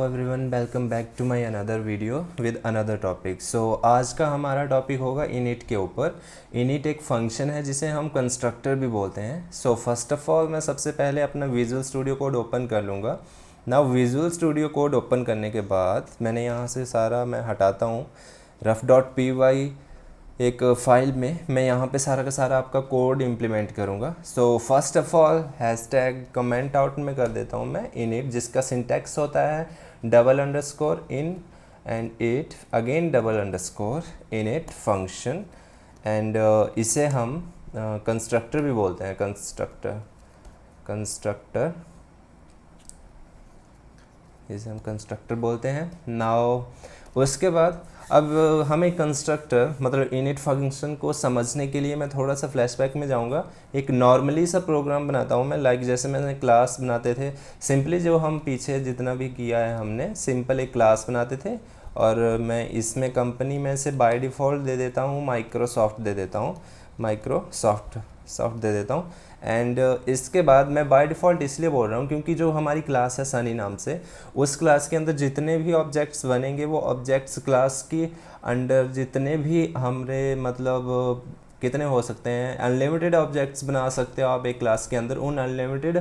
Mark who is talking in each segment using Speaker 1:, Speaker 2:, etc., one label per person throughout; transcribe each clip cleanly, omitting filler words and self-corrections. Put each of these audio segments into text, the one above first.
Speaker 1: Everyone, welcome back to my another video with another topic. So आज का हमारा topic होगा इनिट के ऊपर। इनिट एक फंक्शन है जिसे हम कंस्ट्रक्टर भी बोलते हैं। सो फर्स्ट ऑफ ऑल मैं सबसे पहले अपना विजुअल स्टूडियो कोड ओपन कर लूँगा। Now visual studio code open करने के बाद मैंने यहाँ से सारा मैं हटाता हूँ ref.py एक फाइल में मैं यहाँ पे सारा का सारा आपका कोड इम्प्लीमेंट करूँगा। So first of all hashtag comment out में कर देता हूँ मैं इनिट, जिसका सिंटैक्स होता है _in and it again $_ function and इसे हम कंस्ट्रक्टर भी बोलते हैं। कंस्ट्रक्टर इसे हम कंस्ट्रक्टर बोलते हैं। नाउ उसके बाद अब हमें कंस्ट्रक्टर मतलब इनिट फंक्शन को समझने के लिए मैं थोड़ा सा फ्लैशबैक में जाऊंगा। एक नॉर्मली सा प्रोग्राम बनाता हूं मैं, लाइक जैसे मैंने क्लास बनाते थे सिंपली, जो हम पीछे जितना भी किया है हमने सिंपल एक क्लास बनाते थे और मैं इसमें कंपनी में से बाय डिफ़ॉल्ट दे देता हूँ माइक्रोसॉफ्ट दे देता हूँ एंड इसके बाद मैं बाय डिफ़ॉल्ट इसलिए बोल रहा हूँ क्योंकि जो हमारी क्लास है सनी नाम से, उस क्लास के अंदर जितने भी ऑब्जेक्ट्स बनेंगे वो ऑब्जेक्ट्स क्लास की अंडर जितने भी हमारे मतलब कितने हो सकते हैं, अनलिमिटेड ऑब्जेक्ट्स बना सकते हो आप एक क्लास के अंदर। उन अनलिमिटेड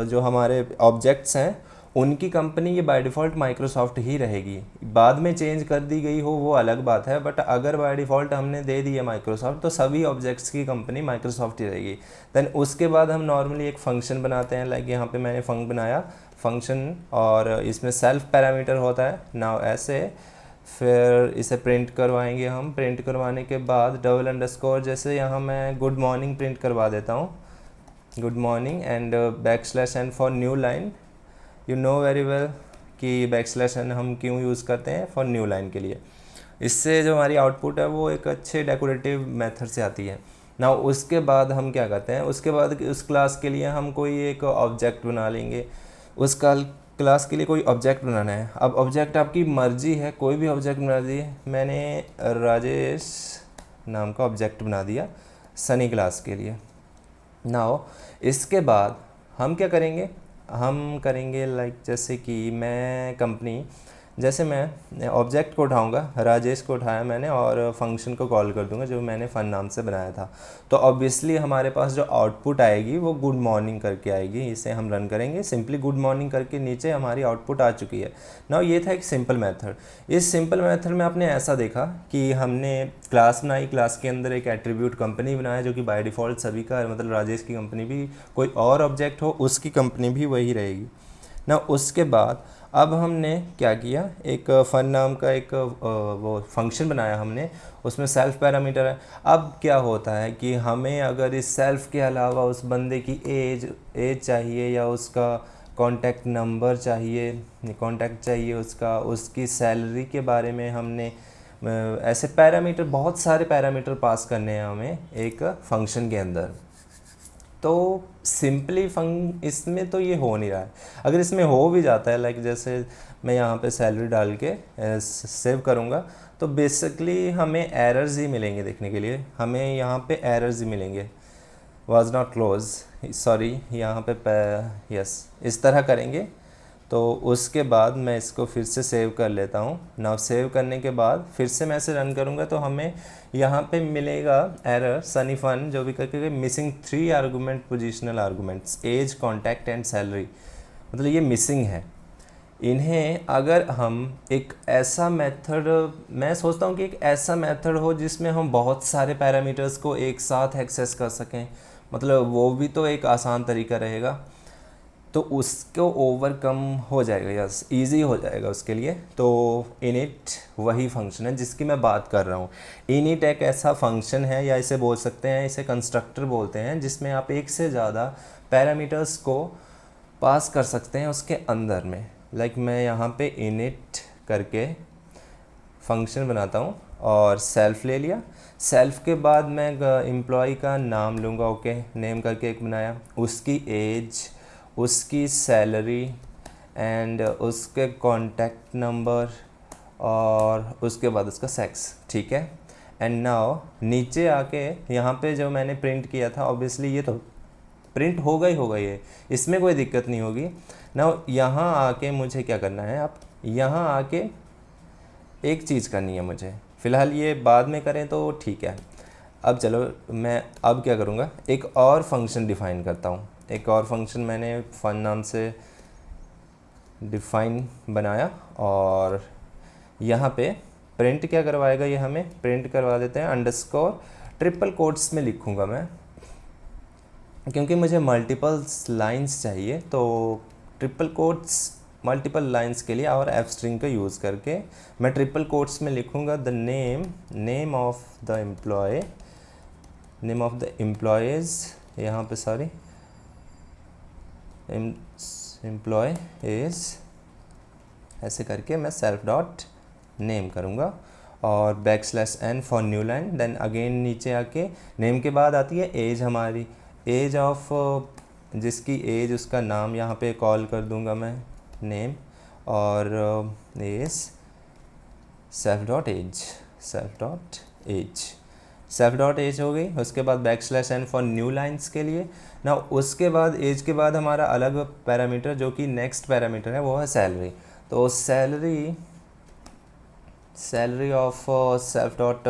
Speaker 1: जो हमारे ऑब्जेक्ट्स हैं उनकी कंपनी ये बाय डिफ़ॉल्ट माइक्रोसॉफ्ट ही रहेगी। बाद में चेंज कर दी गई हो वो अलग बात है, बट अगर बाय डिफ़ॉल्ट हमने दे दी है माइक्रोसॉफ्ट तो सभी ऑब्जेक्ट्स की कंपनी माइक्रोसॉफ्ट ही रहेगी। देन उसके बाद हम नॉर्मली एक फ़ंक्शन बनाते हैं, लाइक यहाँ पे मैंने बनाया फंक्शन और इसमें सेल्फ पैरामीटर होता है। नाउ ऐसे फिर इसे प्रिंट करवाएंगे हम। प्रिंट करवाने के बाद $_ जैसे यहाँ मैं गुड मॉर्निंग प्रिंट करवा देता हूँ, good morning and \n for new line. You know very well कि \n हम क्यों यूज़ करते हैं, फॉर न्यू लाइन के लिए। इससे जो हमारी आउटपुट है वो एक अच्छे डेकोरेटिव मेथड से आती है। ना उसके बाद हम क्या करते हैं, उसके बाद उस क्लास के लिए हम कोई एक ऑब्जेक्ट बना लेंगे। उस क्लास के लिए कोई ऑब्जेक्ट बनाना है। अब ऑब्जेक्ट आपकी मर्जी है, कोई भी ऑब्जेक्ट बना दिए। मैंने राजेश नाम का ऑब्जेक्ट बना दिया सनी क्लास के लिए। नाउ इसके बाद हम क्या करेंगे, हम करेंगे लाइक जैसे कि मैं कंपनी, जैसे मैं ऑब्जेक्ट को उठाऊंगा, राजेश को उठाया मैंने और फंक्शन को कॉल कर दूंगा जो मैंने फ़न नाम से बनाया था। तो ऑब्वियसली हमारे पास जो आउटपुट आएगी वो गुड मॉर्निंग करके आएगी। इसे हम रन करेंगे, सिंपली गुड मॉर्निंग करके नीचे हमारी आउटपुट आ चुकी है। नाउ ये था एक सिंपल मेथड। इस सिंपल मेथड में आपने ऐसा देखा कि हमने क्लास बनाई, क्लास के अंदर एक एट्रीब्यूट कंपनी बनाया जो कि बाय डिफ़ॉल्ट सभी का मतलब राजेश की कंपनी भी, कोई और ऑब्जेक्ट हो उसकी कंपनी भी वही रहेगी ना। उसके बाद अब हमने क्या किया, एक फ़न नाम का एक वो फंक्शन बनाया हमने, उसमें सेल्फ पैरामीटर है। अब क्या होता है कि हमें अगर इस सेल्फ के अलावा उस बंदे की एज चाहिए या उसका कॉन्टैक्ट नंबर चाहिए, उसका, उसकी सैलरी के बारे में हमने ऐसे पैरामीटर, बहुत सारे पैरामीटर पास करने हैं हमें एक फंक्शन के अंदर। तो सिंपली इसमें तो ये हो नहीं रहा है। अगर इसमें हो भी जाता है, लाइक जैसे मैं यहाँ पे सैलरी डाल के सेव करूँगा तो बेसिकली हमें एरर्स ही मिलेंगे देखने के लिए। हमें यहाँ पे एरर्स ही मिलेंगे, वाज नॉट क्लोज, सॉरी, यहाँ पे यस, इस तरह करेंगे। तो उसके बाद मैं इसको फिर से सेव कर लेता हूँ। नाउ सेव करने के बाद फिर से मैं इसे रन करूँगा तो हमें यहाँ पे मिलेगा एरर सनी फन, जो भी करके missing 3 argument positional arguments, age, contact and salary, मतलब ये मिसिंग है। इन्हें अगर हम एक ऐसा मेथड, मैं सोचता हूँ कि एक ऐसा मेथड हो जिसमें हम बहुत सारे पैरामीटर्स को एक साथ एक्सेस कर सकें, मतलब वो भी तो एक आसान तरीका रहेगा, तो उसको ओवरकम हो जाएगा, यस, इजी हो जाएगा उसके लिए। तो इनिट वही फंक्शन है जिसकी मैं बात कर रहा हूँ। इनिट एक ऐसा फंक्शन है, या इसे बोल सकते हैं, इसे कंस्ट्रक्टर बोलते हैं, जिसमें आप एक से ज़्यादा पैरामीटर्स को पास कर सकते हैं उसके अंदर में। लाइक मैं यहाँ पे इनिट करके फंक्शन बनाता हूँ और सेल्फ ले लिया। सेल्फ के बाद मैं एम्प्लॉय का नाम लूँगा, ओके, नेम करके एक बनाया, उसकी एज, उसकी सैलरी एंड उसके कॉन्टैक्ट नंबर और उसके बाद उसका सेक्स, ठीक है। एंड नाउ नीचे आके यहाँ पे जो मैंने प्रिंट किया था, ऑब्वियसली ये तो प्रिंट होगा ही होगा, ये इसमें कोई दिक्कत नहीं होगी। ना यहाँ आके मुझे क्या करना है, अब यहाँ आके एक चीज़ करनी है मुझे, फ़िलहाल ये बाद में करें तो ठीक है। अब चलो मैं अब क्या करूँगा, एक और फंक्शन डिफ़ाइन करता हूँ। एक और फंक्शन मैंने फन नाम से डिफ़ाइन बनाया और यहाँ पे प्रिंट क्या करवाएगा, ये हमें प्रिंट करवा देते हैं अंडरस्कोर, ट्रिपल कोट्स में लिखूँगा मैं क्योंकि मुझे मल्टीपल लाइंस चाहिए, तो ट्रिपल कोट्स मल्टीपल लाइंस के लिए और एफ स्ट्रिंग का यूज़ करके मैं ट्रिपल कोट्स में लिखूँगा the name of the employees, यहाँ पे सॉरी एम्प्लॉय इज़, ऐसे करके मैं सेल्फ डॉट नेम करूँगा और \n for new line. Then again नीचे आके नेम के बाद आती है एज, हमारी एज ऑफ जिसकी एज उसका नाम यहाँ पे कॉल कर दूँगा मैं नेम, और एज सेल्फ डॉट एज हो गई। उसके बाद \n फॉर न्यू लाइन्स के लिए ना, उसके बाद एज के बाद हमारा अलग पैरामीटर जो कि नेक्स्ट पैरामीटर है वो है सैलरी। तो salary of self dot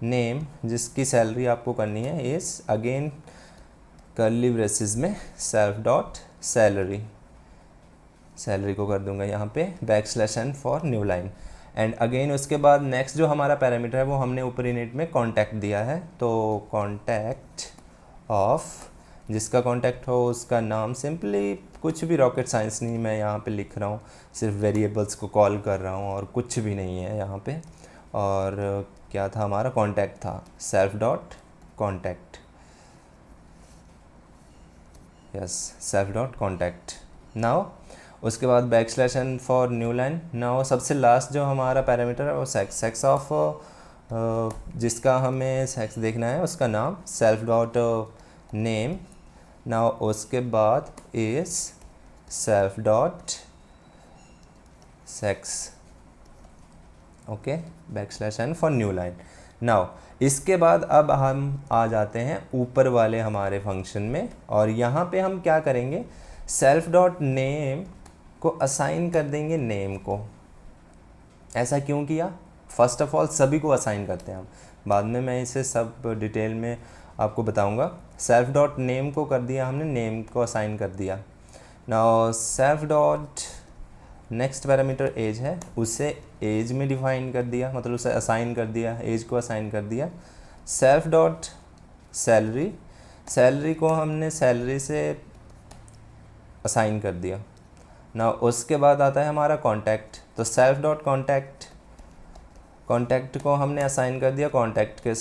Speaker 1: name, जिसकी सैलरी आपको करनी है इज़ अगेन कर्ली ब्रेसेस में सेल्फ डॉट सैलरी को कर दूंगा यहाँ पे \n for new line. And again उसके बाद नेक्स्ट जो हमारा पैरामीटर है वो हमने ऊपर इनिट में कॉन्टैक्ट दिया है, तो कॉन्टैक्ट ऑफ, जिसका कॉन्टैक्ट हो उसका नाम, सिंपली कुछ भी रॉकेट साइंस नहीं मैं यहाँ पे लिख रहा हूँ, सिर्फ वेरिएबल्स को कॉल कर रहा हूँ और कुछ भी नहीं है यहाँ पे। और क्या था हमारा कॉन्टैक्ट था self dot contact, yes self dot contact. Now उसके बाद \n for new line. Now सबसे लास्ट जो हमारा पैरामीटर है वो सेक्स ऑफ, जिसका हमें सेक्स देखना है उसका नाम सेल्फ डॉट नेम। नाउ उसके बाद is self dot sex, okay \n for new line. Now इसके बाद अब हम आ जाते हैं ऊपर वाले हमारे फंक्शन में, और यहाँ पे हम क्या करेंगे, सेल्फ डॉट नेम को असाइन कर देंगे नेम को। ऐसा क्यों किया, फर्स्ट ऑफ ऑल सभी को असाइन करते हैं हम, बाद में मैं इसे सब डिटेल में आपको बताऊंगा। सेल्फ डॉट नेम को कर दिया हमने, नेम को असाइन कर दिया। Now self dot next parameter age है, उसे एज में डिफाइन कर दिया, मतलब उसे असाइन कर दिया, एज को असाइन कर दिया। सेल्फ डॉट सैलरी को हमने सैलरी से असाइन कर दिया। ना उसके बाद आता है हमारा कॉन्टैक्ट, तो सेल्फ डॉट कॉन्टैक्ट को हमने असाइन कर दिया कॉन्टैक्ट के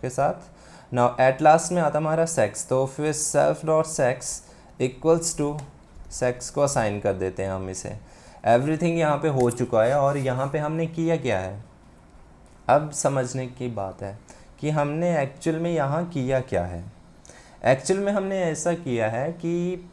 Speaker 1: साथ। ना एट लास्ट में आता हमारा सेक्स, तो फिर self dot sex equals to sex को असाइन कर देते हैं हम इसे। एवरीथिंग यहाँ पे हो चुका है, और यहाँ पे हमने किया क्या है, अब समझने की बात है कि हमने एक्चुअल में यहाँ किया क्या है। एक्चुअल में हमने ऐसा किया है कि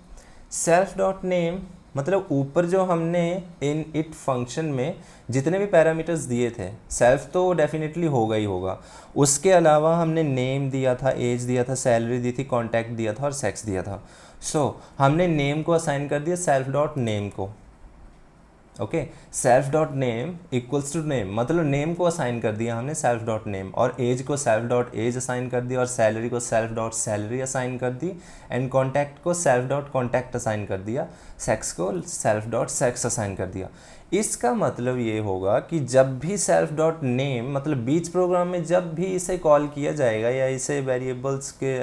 Speaker 1: सेल्फ डॉट नेम, मतलब ऊपर जो हमने इन इट फंक्शन में जितने भी पैरामीटर्स दिए थे, सेल्फ तो डेफिनेटली होगा ही होगा, उसके अलावा हमने नेम दिया था, एज दिया था, सैलरी दी थी, कॉन्टैक्ट दिया था और सेक्स दिया था। सो हमने नेम को असाइन कर दिया सेल्फ डॉट नेम को, okay self dot name equals to name, मतलब नेम को असाइन कर दिया हमने सेल्फ डॉट नेम, और एज को सेल्फ डॉट एज असाइन कर दिया, और सैलरी को सेल्फ डॉट सैलरी असाइन कर दी, एंड कॉन्टैक्ट को सेल्फ डॉट कॉन्टैक्ट असाइन कर दिया, सेक्स को सेल्फ डॉट सेक्स असाइन कर दिया। इसका मतलब ये होगा कि जब भी सेल्फ डॉट नेम, मतलब बीच प्रोग्राम में जब भी इसे कॉल किया जाएगा, या इसे वेरिएबल्स के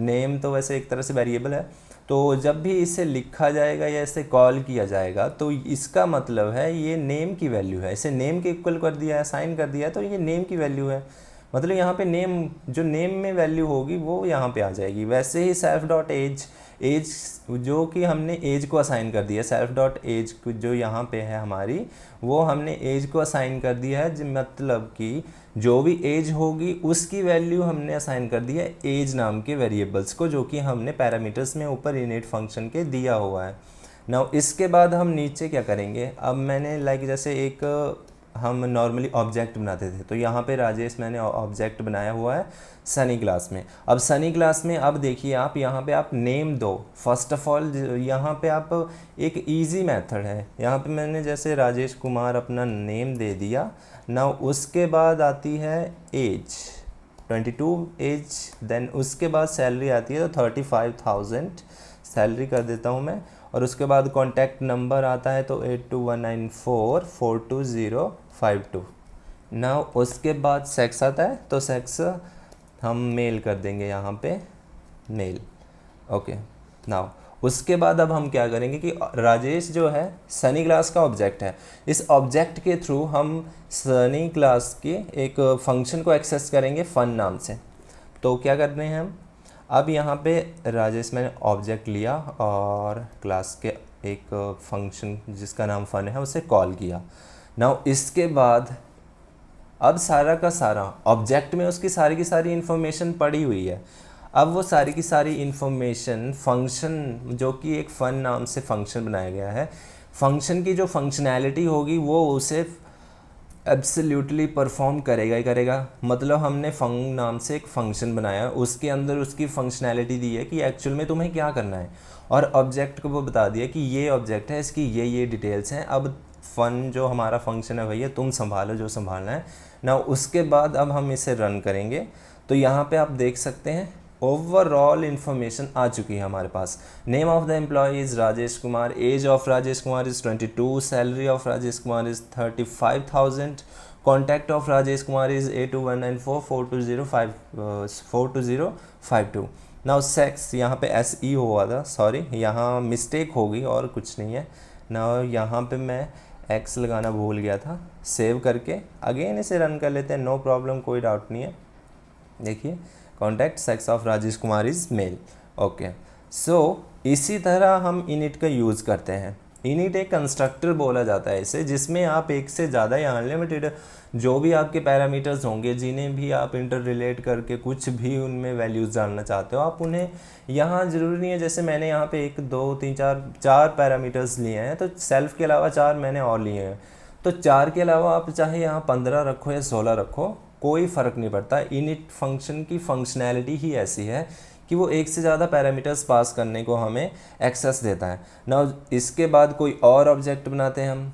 Speaker 1: नेम तो वैसे एक तरह से वेरिएबल है, तो जब भी इसे लिखा जाएगा या इसे कॉल किया जाएगा, तो इसका मतलब है ये नेम की वैल्यू है, इसे नेम के इक्वल कर दिया है, असाइन कर दिया है, तो ये नेम की वैल्यू है। मतलब यहाँ पे नेम, जो नेम में वैल्यू होगी वो यहाँ पे आ जाएगी। वैसे ही सेल्फ डॉट एज जो कि हमने एज को असाइन कर दिया, सेल्फ डॉट एज जो यहाँ पे है हमारी, वो हमने एज को असाइन कर दिया है, मतलब कि जो भी एज होगी उसकी वैल्यू हमने असाइन कर दिया एज नाम के वेरिएबल्स को, जो कि हमने पैरामीटर्स में ऊपर इनिट फंक्शन के दिया हुआ है। नाउ इसके बाद हम नीचे क्या करेंगे, अब मैंने जैसे एक हम नॉर्मली ऑब्जेक्ट बनाते थे। तो यहाँ पे राजेश मैंने ऑब्जेक्ट बनाया हुआ है सनी क्लास में। अब सनी क्लास में अब देखिए आप यहाँ पे आप नेम दो। फर्स्ट ऑफ ऑल यहाँ पे आप एक इजी मेथड है, यहाँ पे मैंने जैसे राजेश कुमार अपना नेम दे दिया। नाउ उसके बाद आती है एज 22 एज, देन उसके बाद सैलरी आती है तो 35,000 सैलरी कर देता हूँ मैं। और उसके बाद कॉन्टैक्ट नंबर आता है तो 8219442052। नाउ उसके बाद सेक्स आता है तो सेक्स हम मेल कर देंगे यहाँ पे मेल। ओके, नाउ उसके बाद अब हम क्या करेंगे कि राजेश जो है सनी क्लास का ऑब्जेक्ट है, इस ऑब्जेक्ट के थ्रू हम सनी क्लास के एक फंक्शन को एक्सेस करेंगे फ़न नाम से। तो क्या करते हैं हम, अब यहाँ पे राजेश मैंने ऑब्जेक्ट लिया और क्लास के एक फंक्शन जिसका नाम फ़न है उसे कॉल किया। नाउ इसके बाद अब सारा का सारा ऑब्जेक्ट में उसकी सारी की सारी इन्फॉर्मेशन पड़ी हुई है। अब वो सारी की सारी इन्फॉर्मेशन फंक्शन, जो कि एक फ़न नाम से फंक्शन बनाया गया है, फंक्शन की जो फंक्शनैलिटी होगी वो उसे एब्सोल्युटली परफॉर्म करेगा ही करेगा। मतलब हमने फंग नाम से एक फ़ंक्शन बनाया, उसके अंदर उसकी फंक्शनैलिटी दी है कि एक्चुअल में तुम्हें क्या करना है, और ऑब्जेक्ट को वो बता दिया कि ये ऑब्जेक्ट है, इसकी ये डिटेल्स हैं। अब फ़न जो हमारा फंक्शन है भैया तुम संभालो जो संभालना है ना। उसके बाद अब हम इसे रन करेंगे तो यहाँ पे आप देख सकते हैं ओवरऑल इन्फॉर्मेशन आ चुकी है हमारे पास। Name of the employee is Rajesh Kumar, age of Rajesh Kumar is 22, salary of Rajesh Kumar is 35,000, contact of Rajesh Kumar is 8219442052। Now sex, यहाँ पे SE हुआ था, सॉरी यहाँ मिस्टेक होगी और कुछ नहीं है। नाउ यहाँ पे मैं X लगाना भूल गया था। सेव करके अगेन इसे रन कर लेते हैं, नो प्रॉब्लम, कोई डाउट नहीं है। देखिए contact sex of Rajesh Kumar is male. Okay, so इसी तरह हम इनिट का यूज़ करते हैं। इनिट एक कंस्ट्रक्टर बोला जाता है इसे, जिसमें आप एक से ज़्यादा या अनलिमिटेड जो भी आपके पैरामीटर्स होंगे, जिन्हें भी आप इंटर रिलेट करके कुछ भी उनमें वैल्यूज़ डालना चाहते हो, आप उन्हें यहाँ ज़रूरी नहीं है। जैसे मैंने यहाँ पे 1 2 3 4 पैरामीटर्स लिए हैं, तो सेल्फ के अलावा 4 मैंने और लिए हैं। तो 4 के अलावा आप चाहे यहाँ 15 रखो या 16 रखो, कोई फ़र्क नहीं पड़ता। इनिट फंक्शन की फंक्शनैलिटी ही ऐसी है कि वो एक से ज़्यादा पैरामीटर्स पास करने को हमें एक्सेस देता है ना। इसके बाद कोई और ऑब्जेक्ट बनाते हैं हम।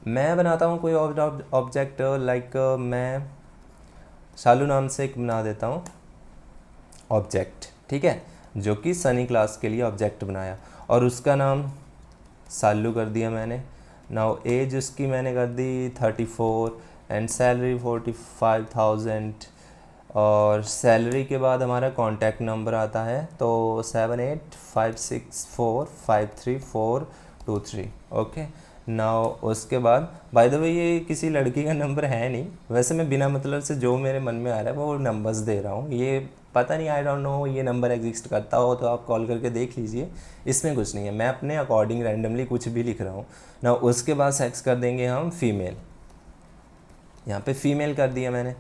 Speaker 1: मैं बनाता हूँ कोई और ऑब्जेक्ट, लाइक मैं शालू नाम से एक बना देता हूँ ऑब्जेक्ट, ठीक है, जो कि सनी क्लास के लिए ऑब्जेक्ट बनाया और उसका नाम शालू कर दिया मैंने। नाउ एज उसकी मैंने कर दी 34 एंड सैलरी 45,000। और सैलरी के बाद हमारा कॉन्टैक्ट नंबर आता है तो 7856453423। ओके, नाउ उसके बाद बाय द वे ये किसी लड़की का नंबर है नहीं, वैसे मैं बिना मतलब से जो मेरे मन में आ रहा है वो नंबर्स दे रहा हूँ। ये पता नहीं, आई डोंट नो ये नंबर एग्जिस्ट करता हो तो आप कॉल करके देख लीजिए, इसमें कुछ नहीं है, मैं अपने अकॉर्डिंग रैंडमली कुछ भी लिख रहा हूँ ना। उसके बाद सेक्स कर देंगे हम फीमेल, यहाँ पे फीमेल कर दिया मैंने।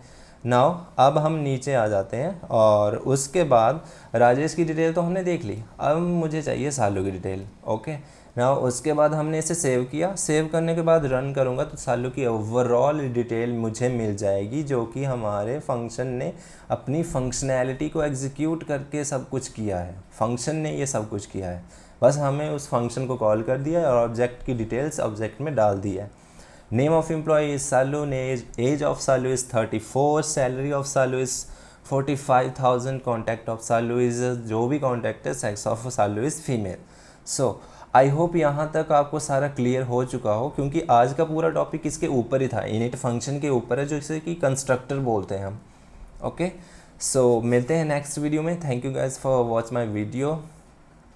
Speaker 1: नाउ अब हम नीचे आ जाते हैं और उसके बाद राजेश की डिटेल तो हमने देख ली, अब मुझे चाहिए सालू की डिटेल। ओके, नाउ उसके बाद हमने इसे सेव किया, सेव करने के बाद रन करूँगा तो सालू की ओवरऑल डिटेल मुझे मिल जाएगी, जो कि हमारे फंक्शन ने अपनी फंक्शनैलिटी को एग्जीक्यूट करके सब कुछ किया है। फंक्शन ने ये सब कुछ किया है, बस हमें उस फंक्शन को कॉल कर दिया और ऑब्जेक्ट की डिटेल्स ऑब्जेक्ट में डाल दी है। Name of employ is Salu, age of Salu is 34, salary of Salu is 45,000, contact of Salu is, जो भी कॉन्टैक्ट है, sex of Salu is female. So I hope यहाँ तक आपको सारा क्लियर हो चुका हो, क्योंकि आज का पूरा टॉपिक इसके ऊपर ही था, इनिट फंक्शन के ऊपर है, जो इसे कि कंस्ट्रक्टर बोलते हैं हम। ओके, सो मिलते हैं नेक्स्ट वीडियो में। Thank you guys for watch my video.